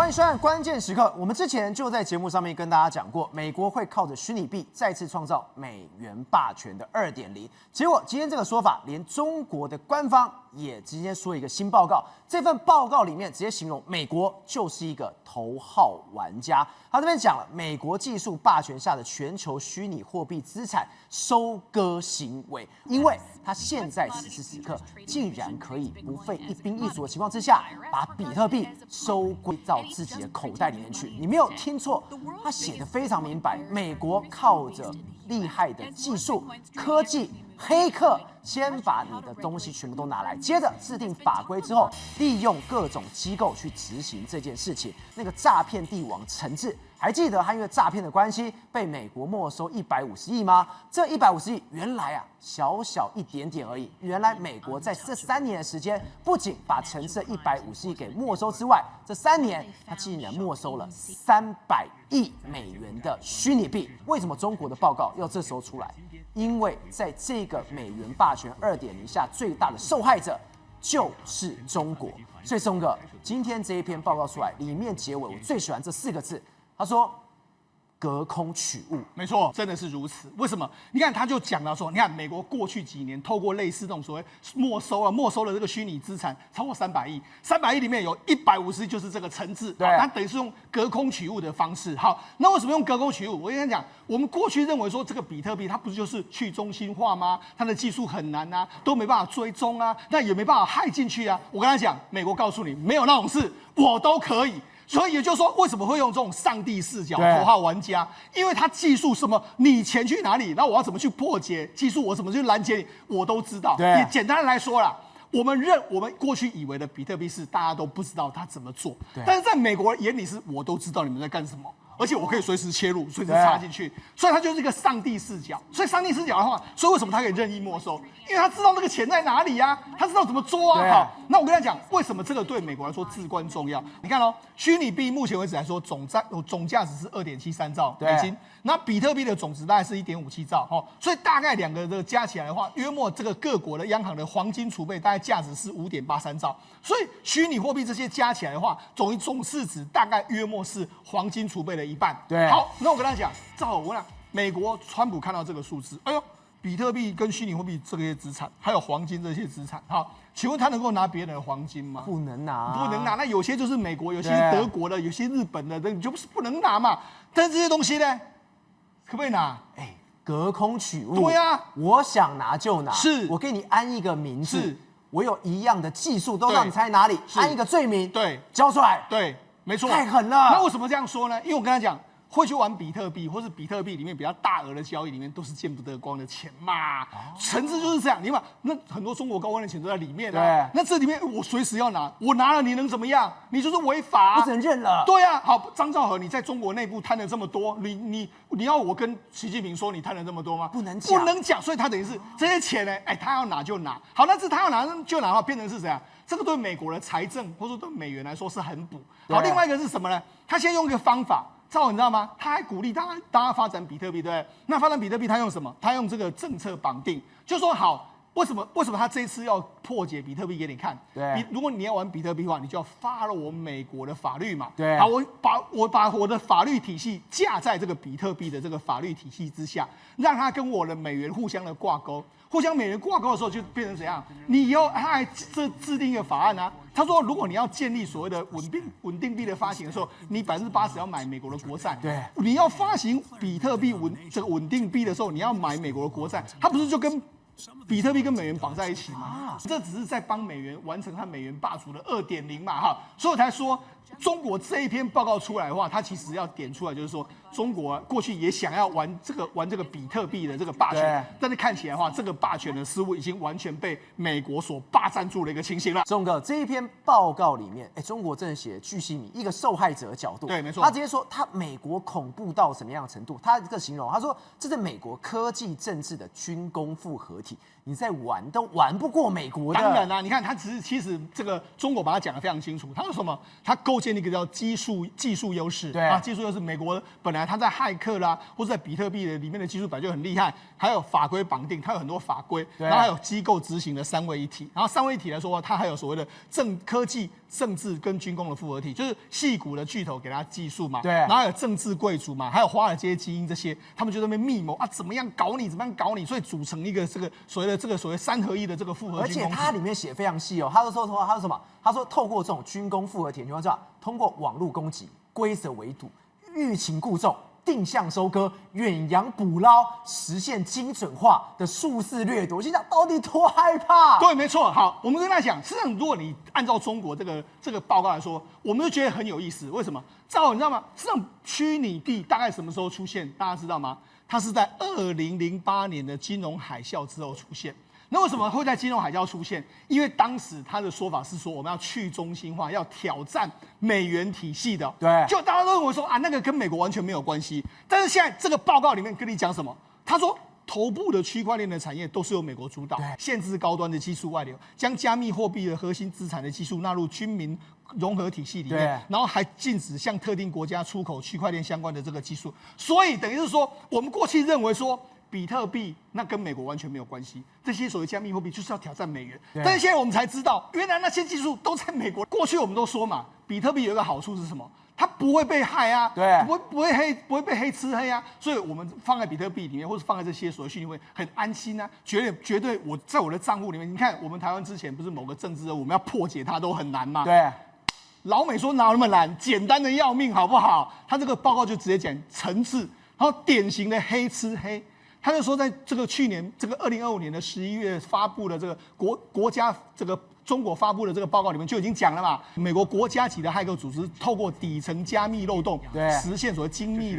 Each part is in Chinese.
欢迎收看关键时刻。我们之前就在节目上面跟大家讲过，美国会靠着虚拟币再次创造美元霸权的2.0。结果今天这个说法，连中国的官方也直接说一个新报告。这份报告里面直接形容美国就是一个头号玩家。他这边讲了美国技术霸权下的全球虚拟货币资产收割行为，因为他现在此时此刻竟然可以不费一兵一卒的情况之下，把比特币收归到自己的口袋里面去。你没有听错，他写得非常明白，美国靠着厉害的技术、科技、黑客，先把你的东西全部都拿来，接着制定法规之后，利用各种机构去执行这件事情。那个诈骗帝王陈志，还记得他因为诈骗的关系被美国没收150亿吗？这150亿原来啊小小一点点而已。原来美国在这3年的时间，不仅把陈志的150亿给没收之外，这3年他竟然没收了300亿美元的虚拟币。为什么中国的报告要这时候出来？因为在这个美元霸权2.0下，最大的受害者就是中国。所以松哥，今天这一篇报告出来，里面结尾我最喜欢这4个字，他说隔空取物。没错，真的是如此。为什么？你看，他就讲到说，你看美国过去几年透过类似这种所谓没收了这个虚拟资产超过300亿，300亿里面有150亿就是这个陈志，对，他等于是用隔空取物的方式。好，那为什么用隔空取物？我跟你讲，我们过去认为说这个比特币它不就是去中心化吗？它的技术很难啊，都没办法追踪啊，那也没办法害进去啊。我跟他讲，美国告诉你没有那种事，我都可以。所以也就是说，为什么会用这种上帝视角头号玩家？因为他技术什么，你钱去哪里，然后我要怎么去破解技术，我怎么去拦截你，我都知道。也简单的来说啦，我们过去以为的比特币是大家都不知道他怎么做，但是在美国眼里是我都知道你们在干什么。而且我可以随时切入，随时插进去，所以它就是一个上帝视角。所以上帝视角的话，所以为什么他可以任意没收？因为他知道那个钱在哪里啊，他知道怎么做啊。好，那我跟他讲，为什么这个对美国来说至关重要？你看哦，虚拟币目前为止来说，总价值是2.73兆美金，那比特币的总值大概是1.57兆，所以大概2个的加起来的话，约莫这个各国的央行的黄金储备大概价值是5.83兆，所以虚拟货币这些加起来的话，总市值大概约莫是黄金储备的1半。对，好，那我跟他讲，我讲，美国川普看到这个数字，哎呦，比特币跟虚拟货币这些资产，还有黄金这些资产，好，请问他能够拿别人的黄金吗？不能拿，不能拿。那有些就是美国，有些是德国的，有些日本的，你就是不能拿嘛。但是这些东西呢，可不可以拿？哎，隔空取物。对啊，我想拿就拿，是我给你安一个名字，是我有一样的技术，都让你猜哪里，安一个罪名，对，交出来，对，没错，太狠了。那为什么这样说呢？因为我跟他讲，会去玩比特币，或是比特币里面比较大额的交易里面，都是见不得光的钱嘛。陈志就是这样，你看，那很多中国高官的钱都在里面啊。那这里面我随时要拿，我拿了你能怎么样？你就是违法，不承认了。对啊，好，张兆和，你在中国内部贪了这么多，你要我跟习近平说你贪了这么多吗？不能讲，不能讲。所以他等于是这些钱呢，哎，他要拿就拿。好，那他要拿就拿的话，变成是怎样？这个对美国的财政或者对美元来说是很补。好，另外一个是什么呢？他先用一个方法。赵，你知道吗？他还鼓励大家发展比特币，对不对？那发展比特币，他用什么？他用这个政策绑定，就说好，为什么他这一次要破解比特币给你看？对，如果你要玩比特币的话，你就要follow我美国的法律嘛。对，好，我把我的法律体系架在这个比特币的这个法律体系之下，让它跟我的美元互相的挂钩。互相美元挂钩的时候，就变成怎样？他还制定一个法案啊。他说，如果你要建立所谓的稳定币的发行的时候，你80%要买美国的国债。对，你要发行比特币这个稳定币的时候，你要买美国的国债。它不是就跟比特币跟美元绑在一起吗？这只是在帮美元完成它美元霸主的2.0嘛，哈。所以我才说，中国这一篇报告出来的话，它其实要点出来，就是说，中国过去也想要玩这个比特币的这个霸权，但是看起来的话，这个霸权的似乎已经完全被美国所霸占住的一个情形了。钟哥，这一篇报告里面，中国真的写巨细靡，一个受害者的角度，对，没错，他直接说，他美国恐怖到什么样的程度？他这个形容，他说这是美国科技政治的军工复合体，你在玩都玩不过美国的。当然啦，你看他其实这个中国把它讲得非常清楚，他说什么？他构建了一个叫技术优势，对啊，技术优势，美国本来来它在骇客啦，或者在比特币的里面的技术本来就很厉害，还有法规绑定，它有很多法规，然后还有机构执行的三位一体。然后三位一体来说，它还有所谓的科技、政治跟军工的复合体，就是矽谷的巨头给它技术嘛，对，然后还有政治贵族嘛，还有华尔街精英这些，他们就在那边密谋啊，怎么样搞你，怎么样搞你，所以组成一个所谓3合1的这个复合军工体。而且它里面写非常细哦，他说什么？他说透过这种军工复合体的情况下，通过网络攻击、规则围堵、欲擒故纵、定向收割、远洋捕捞，实现精准化的数字掠夺。我心想，到底多害怕？对，没错。好，我们跟他讲，实际上如果你按照中国这个报告来说，我们就觉得很有意思。为什么？你知道吗？实际上虚拟币大概什么时候出现？大家知道吗？它是在2008年的金融海啸之后出现。那为什么会在金融海啸出现？因为当时他的说法是说，我们要去中心化，要挑战美元体系的。对，就大家都认为说啊，那个跟美国完全没有关系。但是现在这个报告里面跟你讲什么？他说，头部的区块链的产业都是由美国主导，限制高端的技术外流，将加密货币的核心资产的技术纳入军民融合体系里面，然后还禁止向特定国家出口区块链相关的这个技术。所以等于是说，我们过去认为说，比特币那跟美国完全没有关系，这些所谓加密货币就是要挑战美元。但是现在我们才知道，原来那些技术都在美国。过去我们都说嘛，比特币有一个好处是什么？它不会被害啊，对，不会被黑吃黑啊，所以我们放在比特币里面，或者放在这些所谓虚拟货币很安心啊，绝对我在我的账户里面，你看我们台湾之前不是某个政治人物，我们要破解它都很难吗？对。老美说哪有那么难，简单的要命，好不好？他这个报告就直接讲层次，然后典型的黑吃黑。他就说，在这个去年这个2025年的11月发布的这个国家这个中国发布的这个报告里面就已经讲了嘛，美国国家级的骇客组织透过底层加密漏洞，实现所谓精准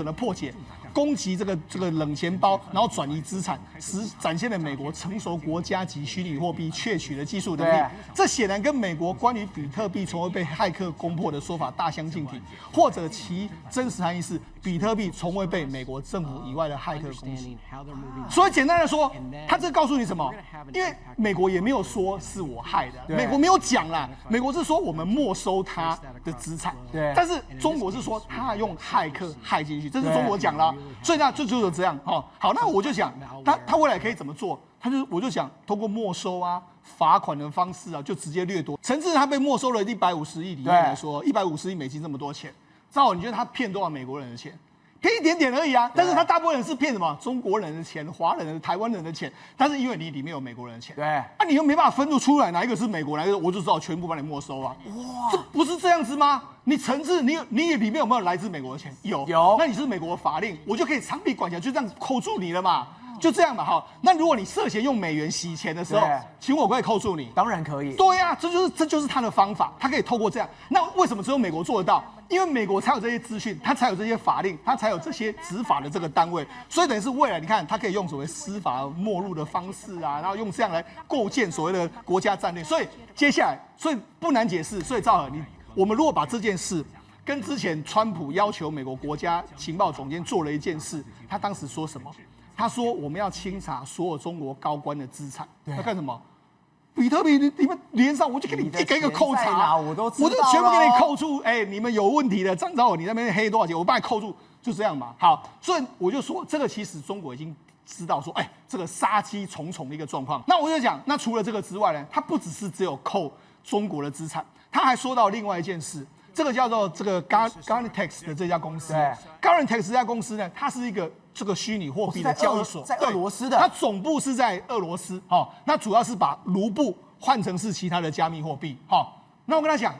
的破解，攻击这个冷钱包，然后转移资产，展现了美国成熟国家级虚拟货币窃取的技术能力。这显然跟美国关于比特币从未被骇客攻破的说法大相径庭，或者其真实含义是比特币从未被美国政府以外的骇客攻击。所以简单的说，他这告诉你什么？因为美国也没有说是我害的，美国没有讲啦，美国是说我们没收他的资产，但是中国是说他用骇客害进去，这是中国讲啦。所以那就是这样哈。好，那我就想，他未来可以怎么做？我就想通过没收啊、罚款的方式啊，就直接掠夺。甚至他被没收了150亿里面来说，150亿美金这么多钱，赵好，你觉得他骗多少美国人的钱？骗一点点而已啊，但是他大部分人是骗什么？中国人的钱、华人的、台湾人的钱，但是因为你里面有美国人的钱，你又没办法分出来哪一个是美国，哪一个我就知道全部把你没收啊。哇，这不是这样子吗？你层次，你里面有没有来自美国的钱？有，那你是美国的法令，我就可以长臂管辖，就这样扣住你了嘛。就这样嘛，好。那如果你涉嫌用美元洗钱的时候，请我可以扣住你？当然可以。对呀，这就是他的方法，他可以透过这样。那为什么只有美国做得到？因为美国才有这些资讯，他才有这些法令，他才有这些执法的这个单位，所以等于是未来你看，他可以用所谓司法没入的方式啊，然后用这样来构建所谓的国家战略。所以接下来，所以不难解释。所以赵和，我们如果把这件事跟之前川普要求美国国家情报总监做了一件事，他当时说什么？他说我们要清查所有中国高官的资产，要干什么？比特币你们连上，我就给你一个一个扣查，我就全部给你扣住。你们有问题的张昭，你那边黑多少钱，我把你扣住，就这样嘛。好，所以我就说，这个其实中国已经知道说，这个杀机重重的一个状况。那我就讲，那除了这个之外呢，他不只有扣中国的资产，他还说到另外一件事。这个叫做这个 Garantix 的这家公司，Garantix 这家公司呢，它是一个这个虚拟货币的交易所，在俄罗斯的，它总部是在俄罗斯，那主要是把卢布换成是其他的加密货币，那我跟他讲，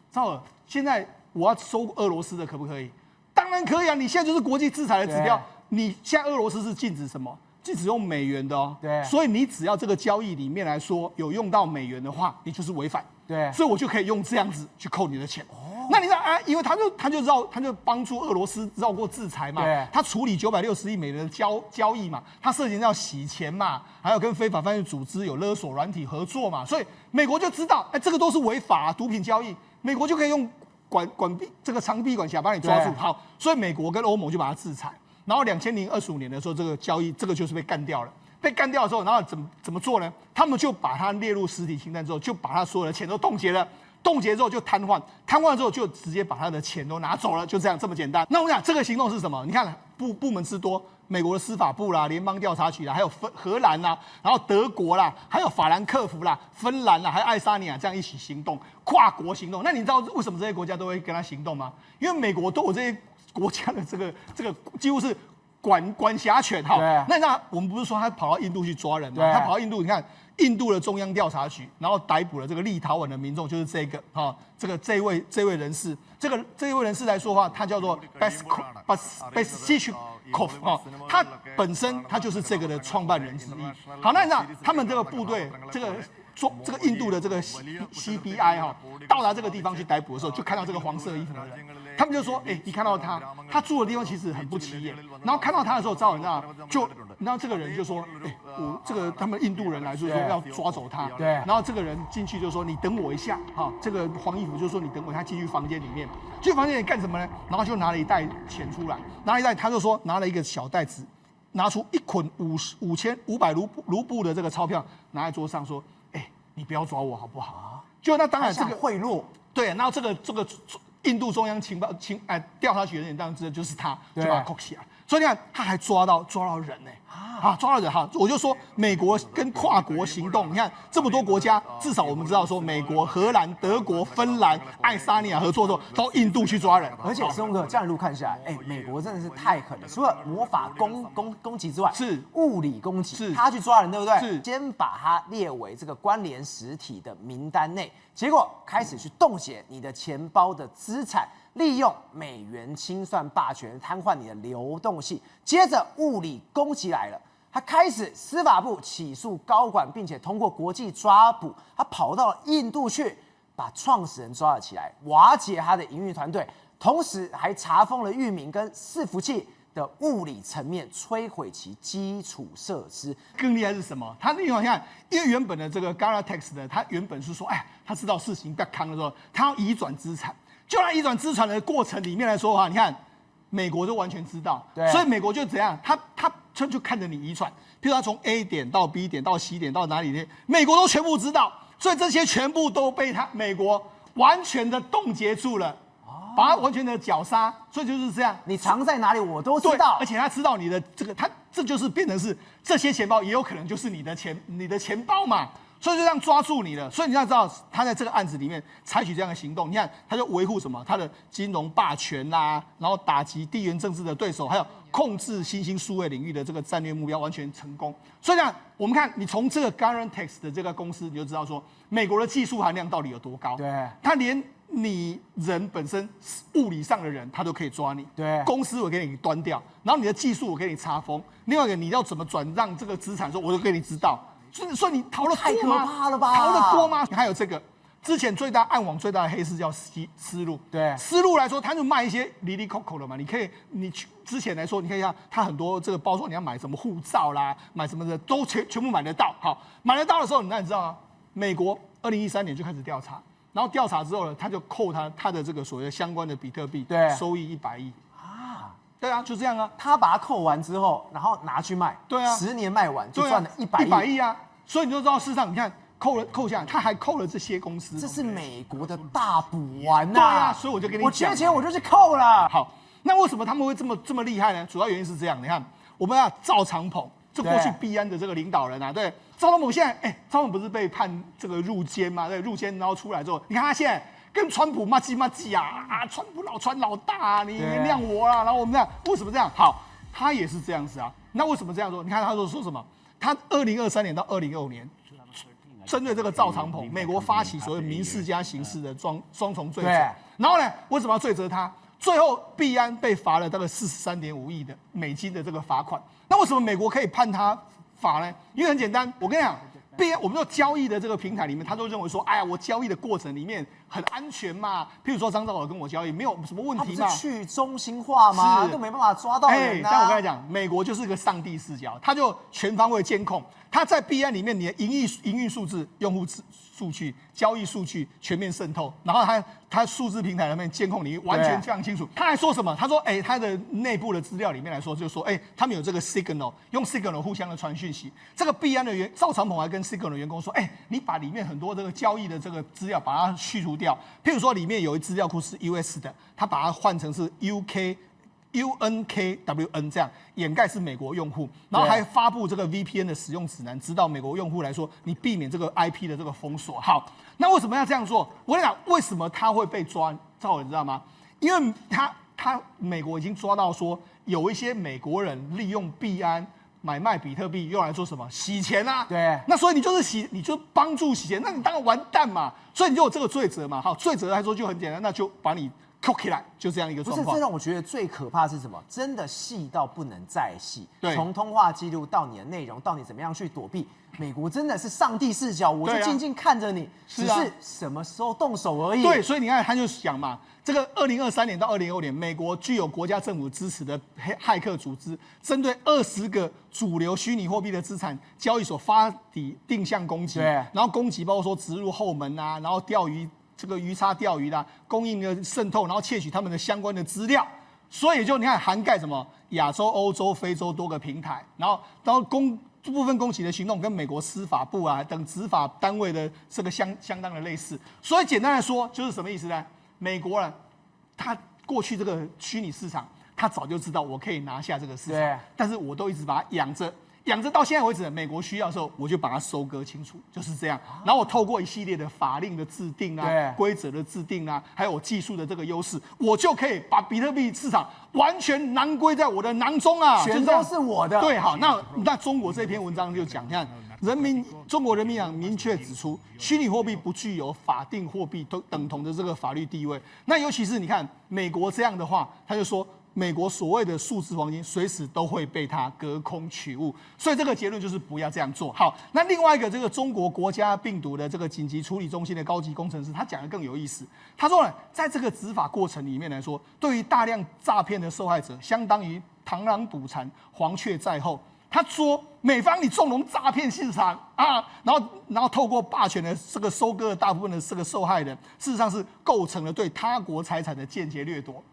赵尔，现在我要收俄罗斯的可不可以？当然可以啊，你现在就是国际制裁的指标，你现在俄罗斯是禁止什么？禁止用美元的哦，所以你只要这个交易里面来说有用到美元的话，你就是违反。所以我就可以用这样子去扣你的钱。那你知道啊？因为他就帮助俄罗斯绕过制裁嘛，他处理960亿美元的交易嘛，他涉及到洗钱嘛，还有跟非法犯罪组织有勒索软体合作嘛，所以美国就知道，这个都是违法毒品交易，美国就可以用这个长臂管辖把你抓住。好，所以美国跟欧盟就把它制裁。然后2025年的时候，这个交易这个就是被干掉了。被干掉的时候，然后怎么做呢？他们就把它列入实体清单之后，就把他所有的钱都冻结了。冻结之后就瘫痪，瘫痪之后就直接把他的钱都拿走了，就这么简单。那我们讲这个行动是什么？你看部门之多，美国的司法部啦、联邦调查局啦，还有荷兰啦，然后德国啦，还有法兰克福啦、芬兰啦，还有爱沙尼亚这样一起行动，跨国行动。那你知道为什么这些国家都会跟他行动吗？因为美国都有这些国家的这个几乎是管辖权哈。那我们不是说他跑到印度去抓人吗？他跑到印度，你看印度的中央调查局，然后逮捕了这个立陶宛的民众，就是这个哈，这位人士，这位人士来说的话，他叫做 Beskikov 哈，他本身他就是这个的创办人之一。好，那你看他们这个部队这个印度的这个 CBI 哈，到达这个地方去逮捕的时候，就看到这个黄色衣服的人，他们就说，你看到他住的地方其实很不起眼，然后看到他的时候，赵文娜然后这个人就说，我这个他们印度人来就说要抓走他，对，然后这个人进去就说你等我一下，哈，这个黄衣服就说你等我，他进去房间里面，进去房间里干什么呢？然后就拿了一袋钱出来，他就说拿了一个小袋子，拿出一捆5500卢布的这个钞票拿在桌上说，你不要抓我好不好？就那当然这个贿赂，对，然后这个印度中央调查局的人当然知道就是他，就把他扣起来。所以你看，他还抓到人呢，抓到人哈！我就说美国跟跨国行动，你看这么多国家，至少我们知道说美国、荷兰、德国、芬兰、爱沙尼亚合作之后，到印度去抓人。而且松哥这样一路看下来，美国真的是太狠了。除了魔法攻击之外，是物理攻击，是他去抓人，对不对？是先把他列为这个关联实体的名单内，结果开始去冻结你的钱包的资产。利用美元清算霸权瘫痪你的流动性，接着物理攻击来了，他开始司法部起诉高管，并且通过国际抓捕，他跑到了印度去，把创始人抓了起来，瓦解他的营运团队，同时还查封了域名跟伺服器的物理层面，摧毁其基础设施。更厉害是什么？他另外看，因为原本的这个 Gara-Tex 呢，他原本是说，他知道事情不要扛的时候，他要移转资产。就在移转资产的过程里面来说的话，你看美国都完全知道，所以美国就怎样，他就看着你移转，譬如他从 A 点到 B 点到 C 点到哪里呢？美国都全部知道，所以这些全部都被美国完全的冻结住了，把它完全的绞杀，所以就是这样，你藏在哪里我都知道，而且他知道你的这就是变成是这些钱包也有可能就是你的钱包嘛。所以就这样抓住你了，所以你要知道，他在这个案子里面采取这样的行动，你看他就维护什么？他的金融霸权啦，然后打击地缘政治的对手，还有控制新兴数位领域的这个战略目标，完全成功。所以呢，我们看你从这个 Gara-Tex 的这个公司，你就知道说，美国的技术含量到底有多高。对，他连你人本身物理上的人，他都可以抓你。对，公司我给你端掉，然后你的技术我给你查封，另外一个你要怎么转让这个资产，说我都给你知道。所以你逃得过吗？太可怕了吧！逃得过吗？还有这个，之前暗网最大的黑市叫丝路。对，丝路来说，他就卖一些离离扣扣的嘛。你之前来说，你可以看他很多这个包装，你要买什么护照啦，买什么的都全部买得到。好，买得到的时候，你知道吗？美国2013年就开始调查，然后调查之后呢，他就扣他的这个所谓的相关的比特币，对，收益100亿。对啊，就这样啊。他把它扣完之后，然后拿去卖，对啊，10年卖完就赚了100亿啊。所以你就知道，事实上你看扣下来，他还扣了这些公司，这是美国的大补丸呐。对啊，所以我就跟你讲，我缺钱我就去扣了。好，那为什么他们会这么厉害呢？主要原因是这样，你看我们赵长鹏，这过去币安的这个领导人啊，对，赵长鹏现在，赵长鹏不是被判这个入监嘛？对，入监然后出来之后，你看他现在跟川普骂鸡啊，川普川老大啊，你原谅我啊，然后我们这样，为什么这样？好，他也是这样子啊。那为什么这样说？你看他说什么？他2023年到2025年，针对这个赵长鹏，美国发起所谓民事加刑事的双重罪责。然后呢，为什么要罪责他？最后币安被罚了大概43.5亿的美金的这个罚款。那为什么美国可以判他罚呢？因为很简单，我跟你讲。我们说交易的这个平台里面，他都认为说，哎呀，我交易的过程里面很安全嘛。譬如说张兆和跟我交易，没有什么问题嘛。他不是去中心化吗？都没办法抓到人啊。但我跟你讲，美国就是个上帝视角，他就全方位监控。他在币安里面，你的营运数字、用户数据、交易数据全面渗透，然后他数字平台里面监控你完全非常清楚。他还说什么？他说，他的内部的资料里面来说，就说，他们有这个 Signal， 用 Signal 互相的传讯息。这个币安的赵长鹏还跟 Signal 的员工说，你把里面很多这个交易的这个资料把它去除掉。譬如说里面有一资料库是 US 的，他把它换成是 UNKWN 这样掩盖是美国用户，然后还发布这个 VPN 的使用指南，指导美国用户来说，你避免这个 IP 的这个封锁。好，那为什么要这样做？我跟你讲，为什么他会被抓？赵你知道吗？因为美国已经抓到说有一些美国人利用币安买卖比特币用来做什么？洗钱啊！对，那所以你就帮助洗钱，那你当然完蛋嘛。所以你就有这个罪责嘛。好，罪责来说就很简单，那就把你扣起来，就这样一个状况。不是，这让我觉得最可怕的是什么？真的细到不能再细。对，从通话记录到你的内容，到你怎么样去躲避，美国真的是上帝视角，我就静静看着你，只是什么时候动手而已。对，所以你看，他就想嘛，这个2023年到2025年，美国具有国家政府支持的骇客组织，针对20个主流虚拟货币的资产交易所发起定向攻击，然后攻击包括说植入后门啊，然后钓鱼。这个鱼叉钓鱼啦，供应的渗透，然后窃取他们的相关的资料，所以就你看涵盖什么亚洲、欧洲、非洲多个平台，然后部分攻击的行动跟美国司法部啊等执法单位的这个相当的类似，所以简单来说就是什么意思呢？美国人他过去这个虚拟市场，他早就知道我可以拿下这个市场，但是我都一直把它养着到现在为止，美国需要的时候，我就把它收割清楚，就是这样。然后我透过一系列的法令的制定啊，规则的制定啊，还有我技术的这个优势，我就可以把比特币市场完全囊归在我的囊中啊，全都是我的。对，好，那中国这篇文章就讲，你看中国人民党明确指出，虚拟货币不具有法定货币都等同的这个法律地位。那尤其是你看美国这样的话，他就说。美国所谓的数字黄金，随时都会被它隔空取物，所以这个结论就是不要这样做。好，那另外一个这个中国国家病毒的这个紧急处理中心的高级工程师，他讲的更有意思。他说呢，在这个执法过程里面来说，对于大量诈骗的受害者，相当于螳螂捕蝉，黄雀在后。他说，美方你纵容诈骗市场啊，然后透过霸权的这个收割了大部分的这个受害人，事实上是构成了对他国财产的间接掠夺。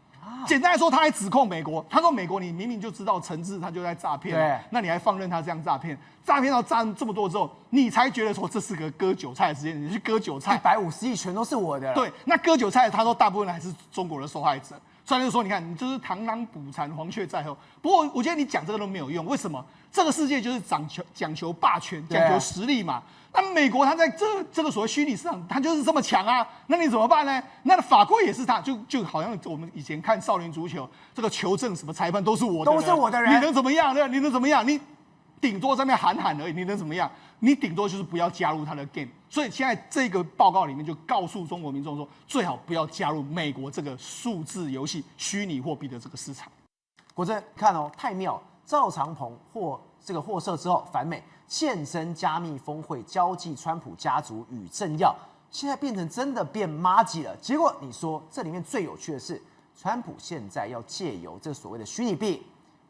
简单来说，他还指控美国。他说：“美国，你明明就知道陈志他就在诈骗，那你还放任他这样诈骗？诈骗到赚这么多之后，你才觉得说这是个割韭菜的时间，你去割韭菜，150亿全都是我的。对，那割韭菜，他说大部分还是中国的受害者。所以他就说，你看，你就是螳螂捕蝉，黄雀在后。不过，我觉得你讲这个都没有用。为什么？这个世界就是讲求霸权，讲求实力嘛。那美国它在这个所谓虚拟市场，它就是这么强啊。那你怎么办呢？那法规也是它，就好像我们以前看少年足球，这个球证什么裁判都是我的人，都是我的人，你能怎么样？你能怎么样？你顶多在那边喊而已，你能怎么样？你顶多就是不要加入他的 game。所以现在这个报告里面就告诉中国民众说，最好不要加入美国这个数字游戏、虚拟货币的这个市场。国珍，看哦，太妙！赵长鹏获赦之后返美，现身加密峰会，交际川普家族与政要，现在变成真的变麻吉了。结果你说这里面最有趣的是，川普现在要借由这所谓的虚拟币，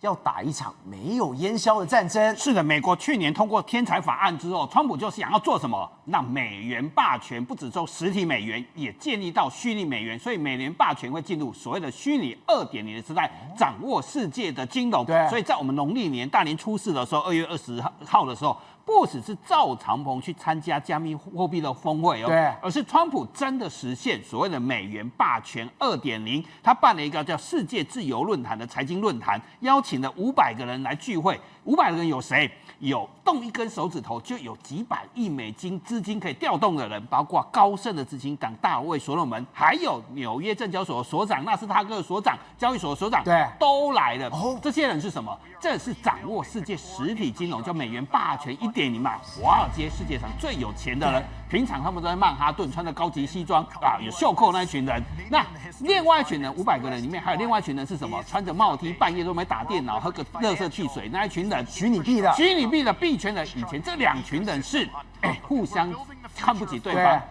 要打一场没有烟硝的战争。是的，美国去年通过天才法案之后，川普就是想要做什么？让美元霸权不只做实体美元，也建立到虚拟美元，所以美元霸权会进入所谓的虚拟2.0的时代，掌握世界的金融。对，所以在我们农历年大年初4的时候，2月20号的时候，不只是赵长鹏去参加加密货币的峰会哦，对，而是川普真的实现所谓的美元霸权2.0。他办了一个叫世界自由论坛的财经论坛，邀请了500个人来聚会。500个人有谁？有动一根手指头就有几百亿美金资金可以调动的人，包括高盛的执行长大卫所罗门，还有纽约证交所所长、纳斯达克所长、交易所所长，对，都来了。这些人是什么？这是掌握世界实体金融，叫美元霸权1.0嘛。华尔街世界上最有钱的人，平常他们都在曼哈顿穿着高级西装啊，有袖扣那一群人。那另外一群人，500个人里面还有另外一群人是什么？穿着帽 T， 半夜都没打电脑，喝个垃圾汽水那一群人，虚拟币的币圈的。以前这2群人是互相看不起对方。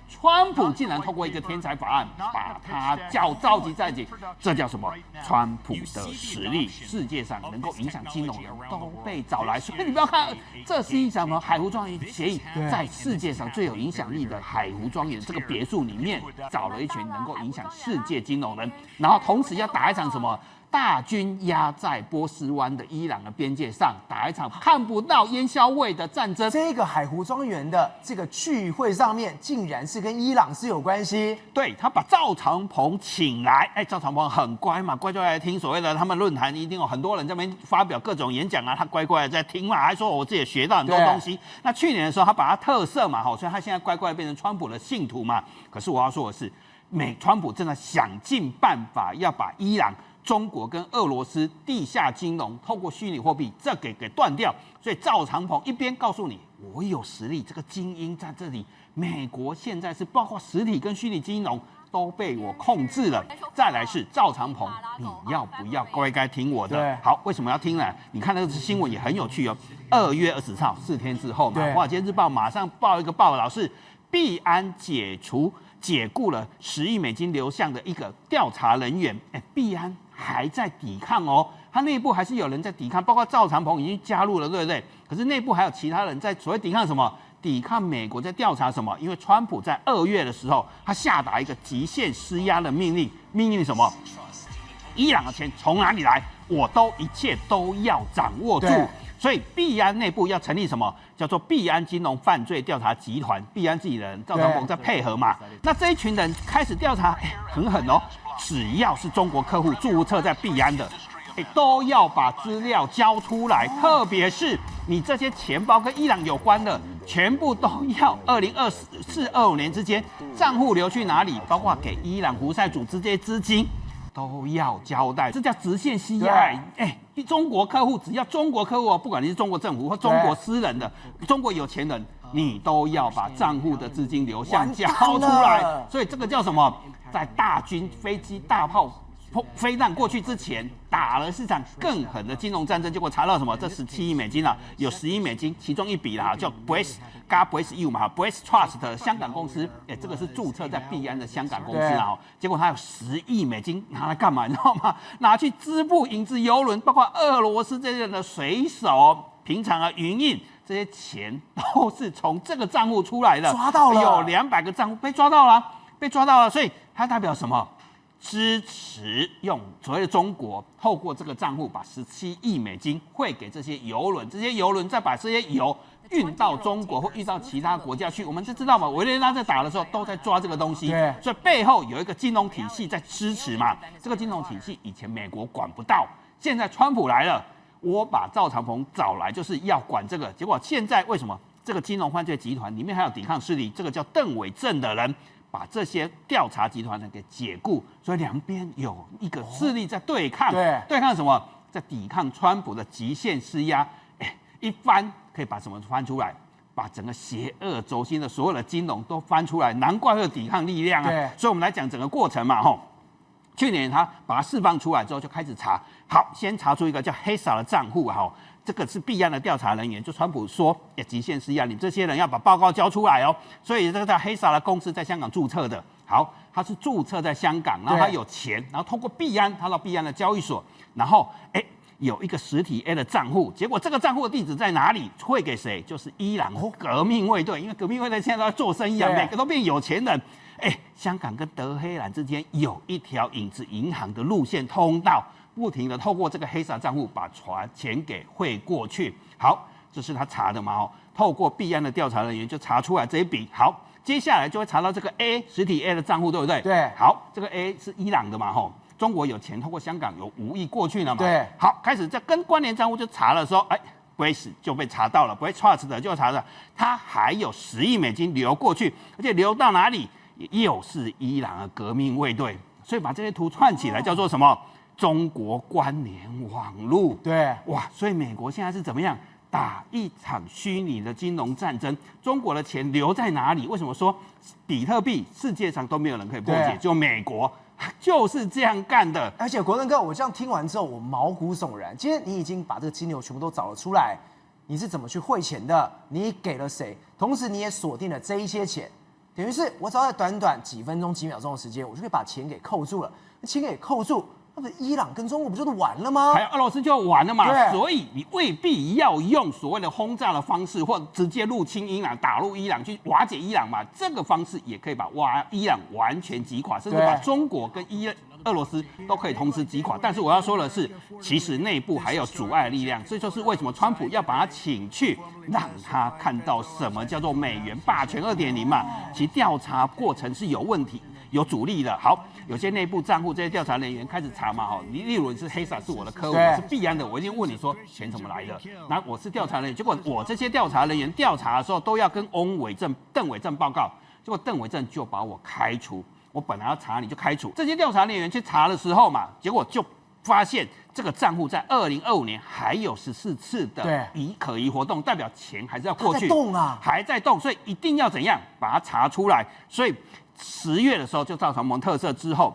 川普竟然通过一个天才法案，把他召集在一起，这叫什么？川普的实力，世界上能够影响金融的都被找来。所以你不要看，这是一场什么海湖庄园协议，在世界上最有影响力的海湖庄园这个别墅里面，找了一群能够影响世界金融人，然后同时要打一场什么？大军压在波斯湾的伊朗的边界上，打一场看不到烟硝味的战争。这个海湖庄园的这个聚会上面，竟然是跟伊朗是有关系。对，他把赵长鹏请来，赵长鹏很乖嘛，乖乖来听所谓的他们论坛，一定有很多人在那边发表各种演讲啊，他乖乖的在听嘛，还说我自己也学到很多东西。那去年的时候，他把他特色嘛，所以他现在乖乖变成川普的信徒嘛。可是我要说的是，川普真的想尽办法要把伊朗、中国跟俄罗斯地下金融透过虚拟货币这给断掉，所以赵长鹏一边告诉你我有实力，这个精英在这里，美国现在是包括实体跟虚拟金融都被我控制了。再来是赵长鹏，你要不要乖乖听我的？好，为什么要听呢？你看那个新闻也很有趣哦。2月20号4天之后嘛，华尔街日报马上报一个报道是币安解雇了10亿美金流向的一个调查人员，币安还在抵抗哦，他内部还是有人在抵抗，包括赵长鹏已经加入了，对不对？可是内部还有其他人在所谓抵抗什么？抵抗美国在调查什么？因为川普在2月的时候，他下达一个极限施压的命令，命令什么？伊朗的钱从哪里来？我一切都要掌握住。所以币安内部要成立什么？叫做币安金融犯罪调查集团，币安自己人赵长鹏在配合嘛。那这一群人开始调查，很狠哦，只要是中国客户注册在币安的，都要把资料交出来，特别是你这些钱包跟伊朗有关的，全部都要2024-25年之间账户流去哪里，包括给伊朗胡塞组织这些资金。都要交代，这叫直线施压。中国客户只要中国客户，不管你是中国政府或中国私人的、中国有钱人，你都要把账户的资金流向交出来。所以这个叫什么？在大军、飞机、大炮、飞弹过去之前，打了是场更狠的金融战争。结果查到什么？这17亿美金啊，有10亿美金，其中一笔啦，叫 Brace U 嘛 ，Brace Trust 的香港公司，这个是注册在币安的香港公司啊。结果他有10亿美金拿来干嘛？你知道吗？拿去支付影子邮轮，包括俄罗斯这些人的水手，平常营运这些钱都是从这个账户出来的。抓到了，有200个账户被抓到了，所以它代表什么？支持用所谓的中国透过这个账户把17亿美金汇给这些邮轮，这些邮轮再把这些油运到中国或运到其他国家去。我们就知道嘛，委内瑞拉在打的时候都在抓这个东西，所以背后有一个金融体系在支持嘛。这个金融体系以前美国管不到，现在川普来了，我把赵长鹏找来就是要管这个。结果现在为什么这个金融犯罪集团里面还有抵抗势力，这个叫邓伟正的人，把这些调查集团呢给解雇，所以两边有一个势力在对抗，对抗什么？在抵抗川普的极限施压。一翻可以把什么翻出来？把整个邪恶轴心的所有的金融都翻出来，难怪会有抵抗力量啊！所以我们来讲整个过程嘛，去年他把它释放出来之后，就开始查，好，先查出一个叫黑撒的账户啊，这个是币安的调查人员，就川普说，极限施压，你这些人要把报告交出来哦。所以这个叫黑撒的公司在香港注册的，好，他是注册在香港，然后他有钱，然后通过币安，他到币安的交易所，然后有一个实体 A 的账户，结果这个账户的地址在哪里？汇给谁？就是伊朗革命卫队，因为革命卫队现在都在做生意啊，每个都变有钱人。香港跟德黑兰之间有一条影子银行的路线通道，不停的透过这个黑撒账户把钱给汇过去。好，这是他查的嘛，透过币安的调查人员就查出来这一笔。好，接下来就会查到这个 A 实体 A 的账户，对不对？对。好，这个 A 是伊朗的嘛，中国有钱透过香港有5亿过去了嘛？对。好，开始在跟关联账户就查了说，Brace 就被查到了 ，Brace Trust 的就查到，他还有10亿美金流过去，而且流到哪里？又是伊朗的革命卫队，所以把这些图串起来叫做什么？中国关联网络。对，哇，所以美国现在是怎么样打一场虚拟的金融战争？中国的钱留在哪里？为什么说比特币世界上都没有人可以破解，就美国就是这样干的？而且国正哥，我这样听完之后，我毛骨悚然。今天你已经把这个金流全部都找了出来，你是怎么去汇钱的？你给了谁？同时你也锁定了这一些钱。等于是我只要在短短几分钟、几秒钟的时间，我就可以把钱给扣住了。钱给扣住，那么伊朗跟中国不就是完了吗？还有俄罗斯就完了嘛，对所以你未必要用所谓的轰炸的方式，或直接入侵伊朗、打入伊朗去瓦解伊朗嘛。这个方式也可以把伊朗完全击垮，甚至把中国跟俄罗斯都可以同时击垮。但是我要说的是，其实内部还有阻碍力量，这就是为什么川普要把他请去，让他看到什么叫做美元霸权2.0嘛。其调查过程是有问题、有阻力的。好，有些内部账户，这些调查人员开始查嘛，例如你是黑撒是我的客户，我是币安的，我一定问你说钱怎么来的。那我是调查人员，结果我这些调查人员调查的时候都要跟邓伟正报告，结果邓伟正就把我开除。我本来要查你就开除。这些调查人员去查的时候嘛，结果就发现这个账户在2025年还有14次的可疑活动，代表钱还是要过去，还在动，所以一定要怎样把它查出来。所以10月的时候就造成蒙特赦之后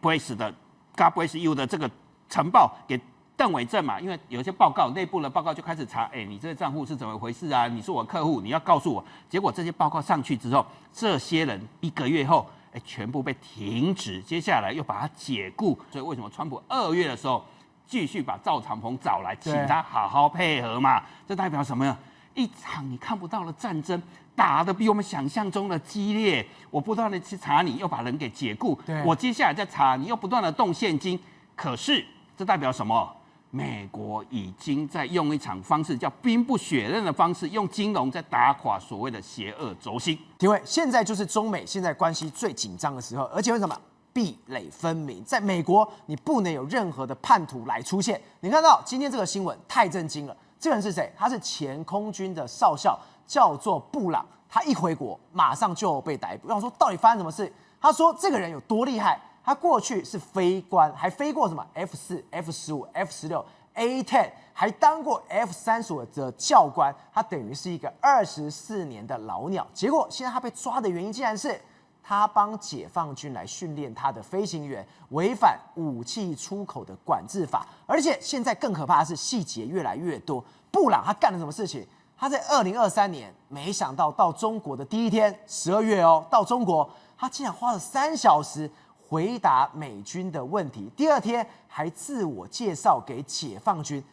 ，Brace 的 Brace U 的这个呈报给邓伟正嘛，因为有一些报告内部的报告就开始查，你这个账户是怎么回事啊？你是我客户，你要告诉我。结果这些报告上去之后，这些人1个月后，全部被停职，接下来又把他解雇。所以为什么川普2月的时候继续把赵长鹏找来，请他好好配合嘛？这代表什么呢？一场你看不到的战争打得比我们想象中的激烈，我不断的去查你，又把人给解雇，我接下来再查你，又不断的动现金。可是这代表什么？美国已经在用一场方式叫兵不血刃的方式，用金融在打垮所谓的邪恶轴心。廷尉，现在就是中美现在关系最紧张的时候，而且为什么壁垒分明？在美国，你不能有任何的叛徒来出现。你看到今天这个新闻太震惊了，这个人是谁？他是前空军的少校，叫做布朗。他一回国，马上就被逮捕。我想说，到底发生什么事？他说这个人有多厉害？他过去是飞官，还飞过什么 F4、F15、F16、A10， 还当过 F35的教官。他等于是一个24年的老鸟。结果现在他被抓的原因，竟然是他帮解放军来训练他的飞行员，违反武器出口的管制法。而且现在更可怕的是，细节越来越多。布朗他干了什么事情？他在2023年，没想到到中国的第一天，12月到中国，他竟然花了3小时回答美军的问题，第2天还自我介绍给解放军，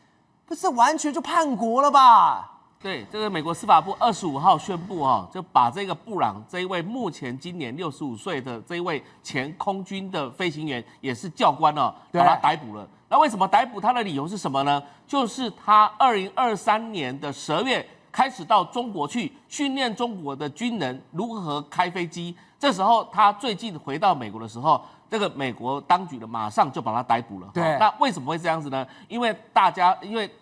不是完全就叛国了吧？对，这个美国司法部25号宣布就把这个布朗这一位目前今年65岁的这一位前空军的飞行员，也是教官把他逮捕了。那为什么逮捕他的理由是什么呢？就是他2023年的12月开始到中国去训练中国的军人如何开飞机。这时候他最近回到美国的时候，这个美国当局呢马上就把他逮捕了。对，那为什么会这样子呢？因为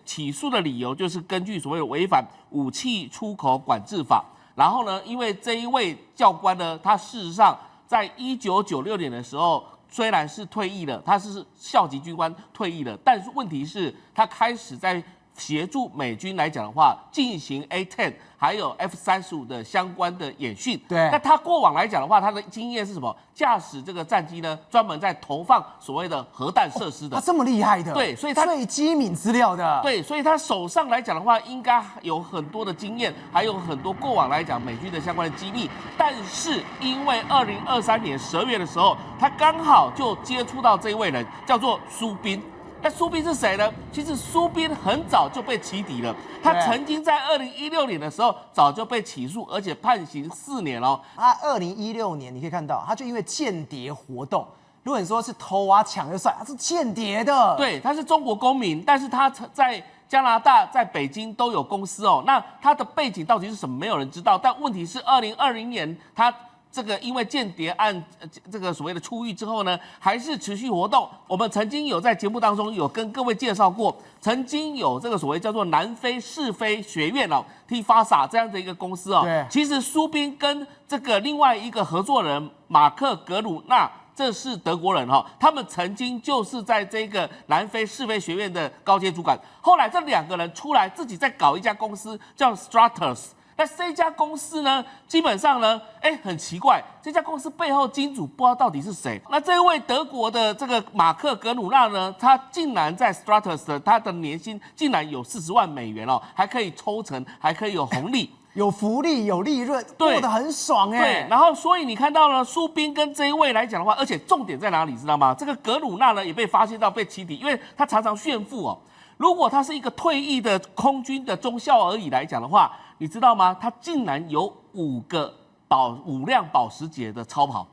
起诉的理由就是根据所谓的违反武器出口管制法。然后呢，因为这一位教官呢，他事实上在1996年的时候虽然是退役了，他是校级军官退役了，但是问题是，他开始在协助美军来讲的话，进行 A10 还有 F35的相关的演训。对，那他过往来讲的话，他的经验是什么？驾驶这个战机呢，专门在投放所谓的核弹设施的。他这么厉害的，对，所以他最机敏资料的。对，所以他手上来讲的话，应该有很多的经验，还有很多过往来讲美军的相关的机密。但是因为2023年12月的时候，他刚好就接触到这一位人，叫做苏斌。那苏斌是谁呢？其实苏斌很早就被起底了，他曾经在2016年的时候早就被起诉，而且判刑4年哦。他2016年你可以看到，他就因为间谍活动，如果你说是偷啊抢就算，他是间谍的。对，他是中国公民，但是他在加拿大、在北京都有公司哦。那他的背景到底是什么？没有人知道。但问题是，2020年他这个因为间谍案这个所谓的出狱之后呢，还是持续活动。我们曾经有在节目当中有跟各位介绍过，曾经有这个所谓叫做南非是非学院TFASA 这样的一个公司对，其实苏斌跟这个另外一个合作人马克格鲁纳。这是德国人他们曾经就是在这个南非是非学院的高阶主管，后来这2个人出来自己再搞一家公司叫 Stratus。那这家公司呢，基本上呢，很奇怪，这家公司背后金主不知道到底是谁。那这位德国的这个马克格鲁纳呢，他竟然在 Stratus 他的年薪竟然有40万美元还可以抽成，还可以有红利。有福利、有利润，对过得很爽哎。对，然后所以你看到了苏宾跟这一位来讲的话，而且重点在哪里，知道吗？这个格鲁纳呢也被发现到被起底，因为他常常炫富哦。如果他是一个退役的空军的中校而已来讲的话，你知道吗？他竟然有5辆保时捷的超跑。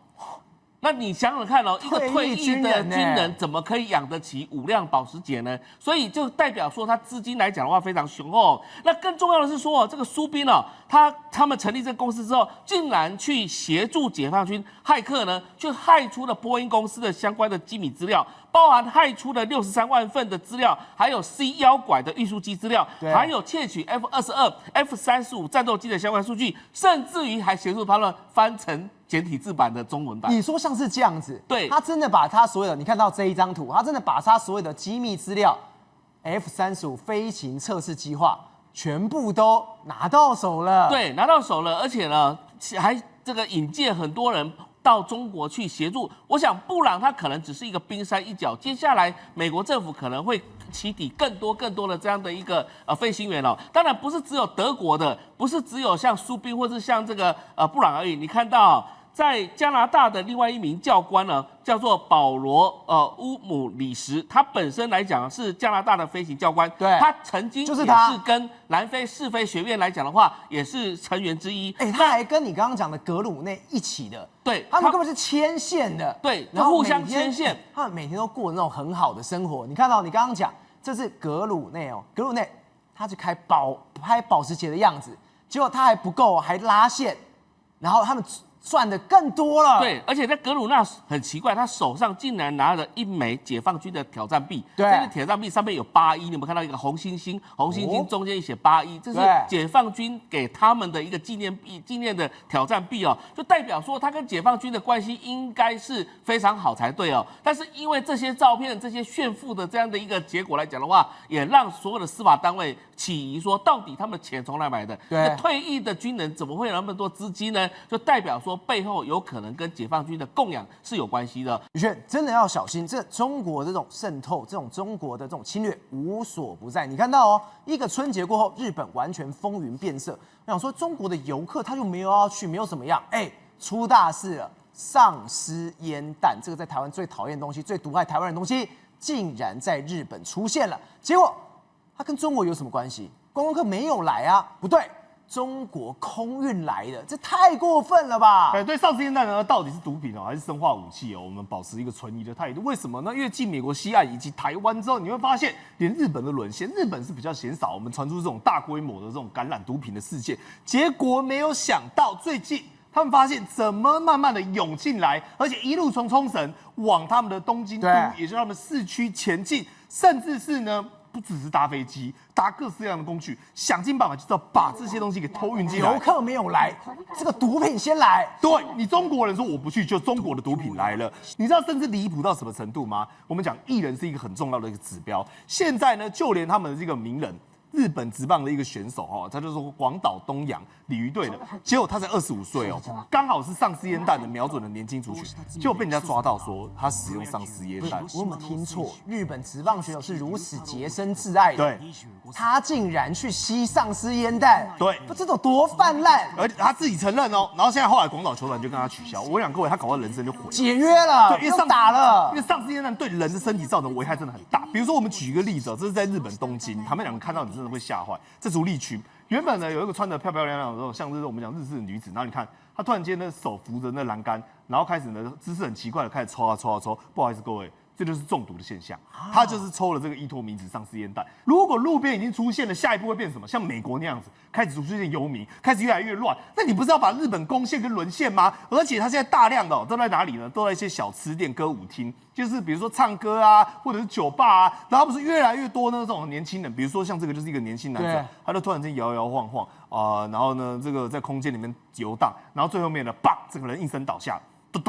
那你想想看哦，一个退役的军人怎么可以养得起5辆保时捷呢？所以就代表说他资金来讲的话非常雄厚。那更重要的是说，这个苏宾哦，他们成立这个公司之后，竟然去协助解放军骇客呢，去害出了波音公司的相关的机密资料，包含害出了63万份的资料，还有 C 妖拐的运输机资料，还有窃取 F-22、F-35战斗机的相关数据，甚至于还协助他们翻成简体字版的中文版。你说像是这样子，对，他真的把他所有的，你看到这一张图，他真的把他所有的机密资料 ，F-35飞行测试计划全部都拿到手了。对，拿到手了，而且呢，还这个引荐很多人到中国去协助。我想布朗他可能只是一个冰山一角，接下来美国政府可能会起底更多的这样的一个飞行员哦。当然不是只有德国的，不是只有像苏宾或是像这个布朗而已。你看到在加拿大的另外一名教官呢，叫做保罗乌姆里什，他本身来讲是加拿大的飞行教官，对，他曾经就是他也是跟南非试飞学院来讲的话，也是成员之一。他还跟你刚刚讲的格鲁内一起的，对，他们根本是牵线的，对，然后互相牵线，他们每天都过那种很好的生活。你看到你刚刚讲，这是格鲁内哦，格鲁内他是开保时捷的样子，结果他还不够，还拉线，然后他们赚的更多了。对，而且在格鲁纳很奇怪，他手上竟然拿了一枚解放军的挑战币。对，这个挑战币上面有81，你有没有看到一个红星星？红星星中间写81，这是解放军给他们的一个纪念的挑战币哦，就代表说他跟解放军的关系应该是非常好才对哦。但是因为这些照片、这些炫富的这样的一个结果来讲的话，也让所有的司法单位起疑，说到底他们的钱从哪买的？对，退役的军人怎么会有那么多资金呢？就代表说背后有可能跟解放军的供养是有关系的。宇轩真的要小心，这中国的这种渗透，这种中国的这种侵略无所不在。你看到哦，一个春节过后，日本完全风云变色。我想说，中国的游客他就没有要去，没有怎么样，出大事了，丧尸烟弹，这个在台湾最讨厌的东西，最毒害台湾人的东西，竟然在日本出现了。结果它跟中国有什么关系？观光客没有来啊，不对。中国空运来的，这太过分了吧？对，丧尸烟弹呢，到底是毒品还是生化武器我们保持一个存疑的态度。为什么呢？因为继美国西岸以及台湾之后，你会发现，连日本都沦陷。日本是比较鲜少我们传出这种大规模的这种感染毒品的事件，结果没有想到最近。他们发现怎么慢慢的涌进来，而且一路从冲绳往他们的东京都，也就是他们市区前进，甚至是呢。不只是搭飞机，搭各式各样的工具，想尽办法就是要把这些东西给偷运进来。游客没有来，这个毒品先来。对你中国人说我不去，就中国的毒品来了。你知道甚至离谱到什么程度吗？我们讲艺人是一个很重要的一个指标。现在呢，就连他们的这个名人。日本职棒的一个选手他就是广岛东洋鲤鱼队的，结果他才25岁刚好是丧尸烟弹的瞄准的年轻族群，结果被人家抓到说他使用丧尸烟弹。我有没有听错？日本职棒选手是如此洁身自爱的，对，他竟然去吸丧尸烟弹，对，不这种多泛滥，而且他自己承认然后现在后来广岛球团就跟他取消。我想各位，他搞到人生就毁了，解约了，对，因为打了，因为丧尸烟弹对人的身体造成危害真的很大。比如说我们举一个例子这是在日本东京，他们两个看到你真的会吓坏。这足利区原本呢有一个穿得漂漂亮亮的这种，像是我们讲日式的女子，然后你看她突然间呢手扶着那栏杆，然后开始呢姿势很奇怪的开始抽啊抽啊抽。不好意思各位，这就是中毒的现象，他就是抽了这个依托明子丧尸烟弹。如果路边已经出现了，下一步会变什么？像美国那样子，开始出现游民，开始越来越乱。那你不是要把日本攻陷跟沦陷吗？而且他现在大量的都在哪里呢？都在一些小吃店、歌舞厅，就是比如说唱歌啊，或者是酒吧啊。然后不是越来越多呢这种年轻人，比如说像这个就是一个年轻男子，他就突然间摇摇晃晃然后呢这个在空间里面游荡，然后最后面呢，砰，整个人应声倒下，抖，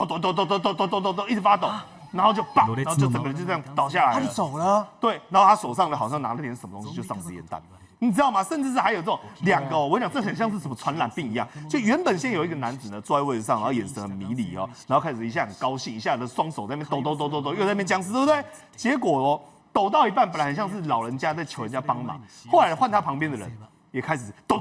一直发抖。然后就砰，然后就整个人就这样倒下来了，他就走了。对，然后他手上呢好像拿了点什么东西，就丧尸烟弹，你知道吗？甚至是还有这种两个我跟你讲，这很像是什么传染病一样。就原本先有一个男子呢坐在位置上，然后眼神很迷离然后开始一下很高兴，一下的双手在那边抖，又在那边僵尸，对不对？结果抖到一半，本来很像是老人家在求人家帮忙，后来换他旁边的人。也开始抖，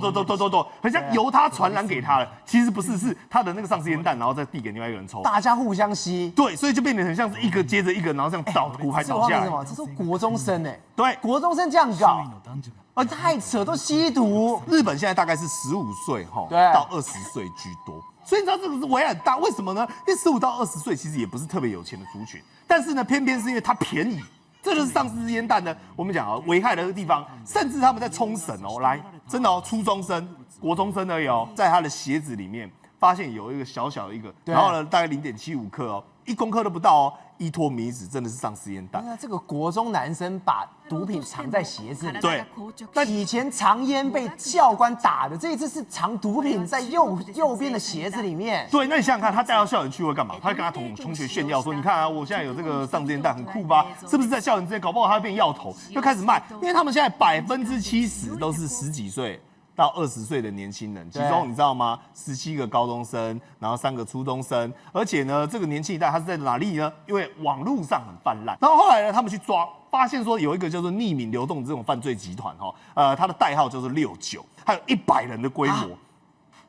很像由他传染给他了。其实不是，是他的那个丧尸烟弹，然后再递给另外一个人抽。大家互相吸。对，所以就变得很像是一个接着一个，然后这样倒骨牌这倒下来。是什么？这是国中生哎。对，国中生这样搞，太扯，都吸毒。日本现在大概是15岁对到20岁居多。所以你知道这个是危害很大，为什么呢？因为15到20岁其实也不是特别有钱的族群，但是呢，偏偏是因为它便宜，这就是丧尸烟弹呢。我们讲啊，危害的地方，甚至他们在冲绳哦，来，真的哦，初中生、国中生而已哦，在他的鞋子里面发现有一个小小的一个，然后呢，大概0.75克哦，1公克都不到哦，依托米脂，真的是丧尸烟弹。那这个国中男生把毒品藏在鞋子里，对，那以前藏烟被教官打的，这一次是藏毒品在右边的鞋子里面。对，那你想想看，他带到校园去会干嘛？他会跟他同学炫耀说：“你看啊，我现在有这个丧尸烟弹，很酷吧？是不是在校园之内？搞不好他会变药头，就开始卖。因为他们现在70%都是10几岁到20岁的年轻人，其中你知道吗？17个高中生，然后3个初中生，而且呢，这个年轻一代他是在哪里呢？因为网络上很泛滥。然后后来呢，他们去抓，发现说有一个叫做匿名流动这种犯罪集团它的代号叫做69，还有100人的规模。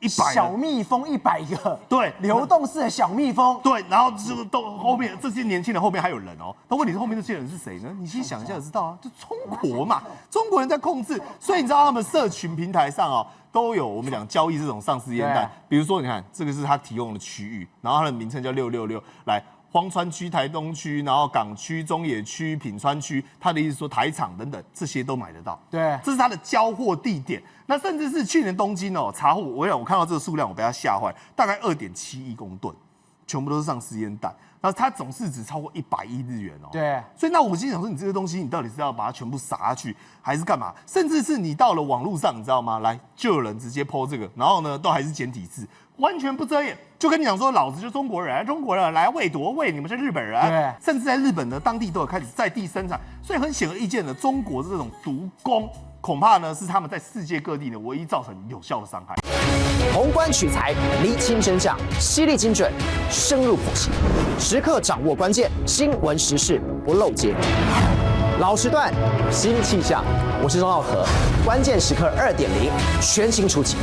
100人小蜜蜂100个，对，流动式的小蜜蜂，对，然后就都后面这些年轻人后面还有人哦，那问题是后面这些人是谁呢？你其实想一下就知道啊，就中国嘛，中国人在控制，所以你知道他们社群平台上哦都有我们讲交易这种丧尸烟弹，比如说你看这个是他提供的区域，然后它的名称叫666，来。荒川区、台东区，然后港区、中野区、品川区，他的意思说台场等等，这些都买得到。对，这是他的交货地点。那甚至是去年东京哦查获，我看到这个数量，我被他吓坏，大概2.7亿公吨，全部都是丧尸烟弹。然后它总市值超过100亿日元哦。对，所以那我心想说，你这个东西，你到底是要把它全部撒下去，还是干嘛？甚至是你到了网络上，你知道吗？来，就有人直接 po 这个，然后呢，都还是简体字，完全不遮掩，就跟你讲说，老子就中国人，中国人来为夺位，你们是日本人。对，甚至在日本呢，当地都有开始在地生产，所以很显而易见的，中国的这种毒攻，恐怕呢是他们在世界各地呢唯一造成有效的伤害。宏观取材，厘清真相，犀利精准，深入剖析，时刻掌握关键新闻时事，不漏接。老时段，新气象，我是钟耀和，关键时刻2.0，全新出击。